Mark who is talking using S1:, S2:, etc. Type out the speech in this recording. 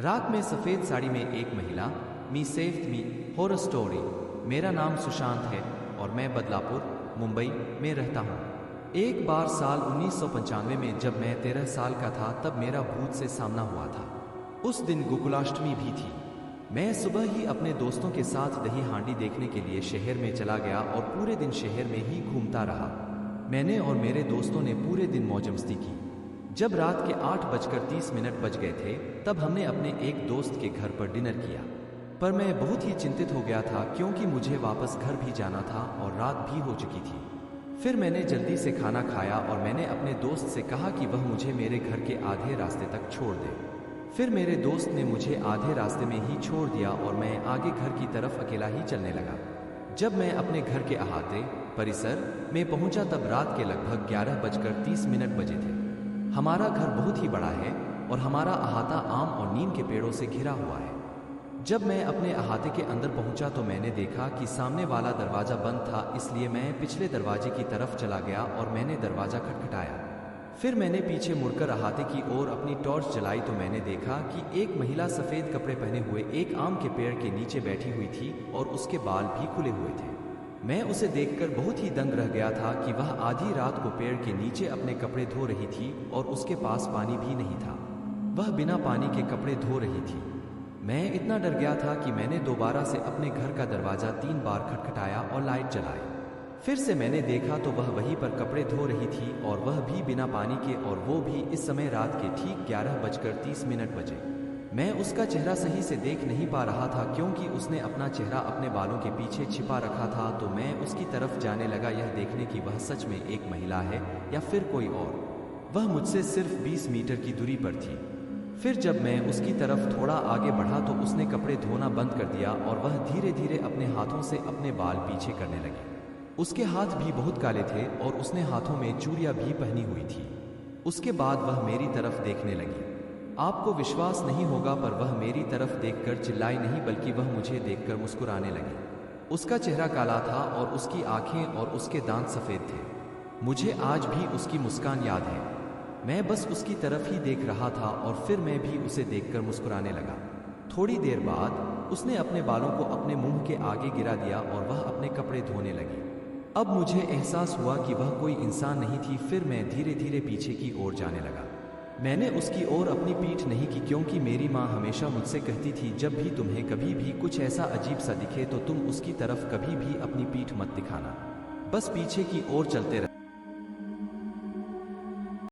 S1: रात में सफेद साड़ी में एक महिला। मी सेव्ड मी। Horror story. मेरा नाम सुशांत है और मैं बदलापुर, मुंबई में रहता हूँ। एक बार साल 1995 में जब मैं 13 साल का था तब मेरा भूत से सामना हुआ था। उस दिन गोकुलाष्टमी भी थी। मैं सुबह ही अपने दोस्तों के साथ दही हांडी देखने के लिए शहर में चला गया और पूरे दिन शहर में ही घूमता रहा। मैंने और मेरे दोस्तों ने पूरे दिन मौज मस्ती की। जब रात के 8:30 बज गए थे तब हमने अपने एक दोस्त के घर पर डिनर किया। पर मैं बहुत ही चिंतित हो गया था क्योंकि मुझे वापस घर भी जाना था और रात भी हो चुकी थी। फिर मैंने जल्दी से खाना खाया और मैंने अपने दोस्त से कहा कि वह मुझे मेरे घर के आधे रास्ते तक छोड़ दे। फिर मेरे दोस्त ने मुझे आधे रास्ते में ही छोड़ दिया और मैं आगे घर की तरफ अकेला ही चलने लगा। जब मैं अपने घर के अहाते परिसर में पहुंचा तब रात के लगभग 11:30 बजे थे। हमारा घर बहुत ही बड़ा है और हमारा अहाता आम और नीम के पेड़ों से घिरा हुआ है। जब मैं अपने अहाते के अंदर पहुंचा तो मैंने देखा कि सामने वाला दरवाजा बंद था, इसलिए मैं पिछले दरवाजे की तरफ चला गया और मैंने दरवाजा खटखटाया। फिर मैंने पीछे मुड़कर अहाते की ओर अपनी टॉर्च जलाई तो मैंने देखा कि एक महिला सफ़ेद कपड़े पहने हुए एक आम के पेड़ के नीचे बैठी हुई थी और उसके बाल भी खुले हुए थे। मैं उसे देखकर बहुत ही दंग रह गया था कि वह आधी रात को पेड़ के नीचे अपने कपड़े धो रही थी और उसके पास पानी भी नहीं था। वह बिना पानी के कपड़े धो रही थी। मैं इतना डर गया था कि मैंने दोबारा से अपने घर का दरवाज़ा 3 बार खटखटाया और लाइट जलाई। फिर से मैंने देखा तो वह वहीं पर कपड़े धो रही थी और वह भी बिना पानी के, और वो भी इस समय रात के ठीक 11:30 बजे। मैं उसका चेहरा सही से देख नहीं पा रहा था क्योंकि उसने अपना चेहरा अपने बालों के पीछे छिपा रखा था। तो मैं उसकी तरफ जाने लगा यह देखने की वह सच में एक महिला है या फिर कोई और। वह मुझसे सिर्फ 20 मीटर की दूरी पर थी। फिर जब मैं उसकी तरफ थोड़ा आगे बढ़ा तो उसने कपड़े धोना बंद कर दिया और वह धीरे धीरे अपने हाथों से अपने बाल पीछे करने लगी। उसके हाथ भी बहुत काले थे और उसने हाथों में चूड़ियां भी पहनी हुई थी। उसके बाद वह मेरी तरफ देखने लगी। आपको विश्वास नहीं होगा पर वह मेरी तरफ देखकर चिल्लाई नहीं बल्कि वह मुझे देखकर मुस्कुराने लगी। उसका चेहरा काला था और उसकी आंखें और उसके दांत सफ़ेद थे। मुझे आज भी उसकी मुस्कान याद है। मैं बस उसकी तरफ ही देख रहा था और फिर मैं भी उसे देखकर मुस्कुराने लगा। थोड़ी देर बाद उसने अपने बालों को अपने मुंह के आगे गिरा दिया और वह अपने कपड़े धोने लगी। अब मुझे एहसास हुआ कि वह कोई इंसान नहीं थी। फिर मैं धीरे धीरे पीछे की ओर जाने लगा। मैंने उसकी ओर अपनी पीठ नहीं की क्योंकि मेरी माँ हमेशा मुझसे कहती थी जब भी तुम्हें कभी भी कुछ ऐसा अजीब सा दिखे तो तुम उसकी तरफ कभी भी अपनी पीठ मत दिखाना, बस पीछे की ओर चलते रहो।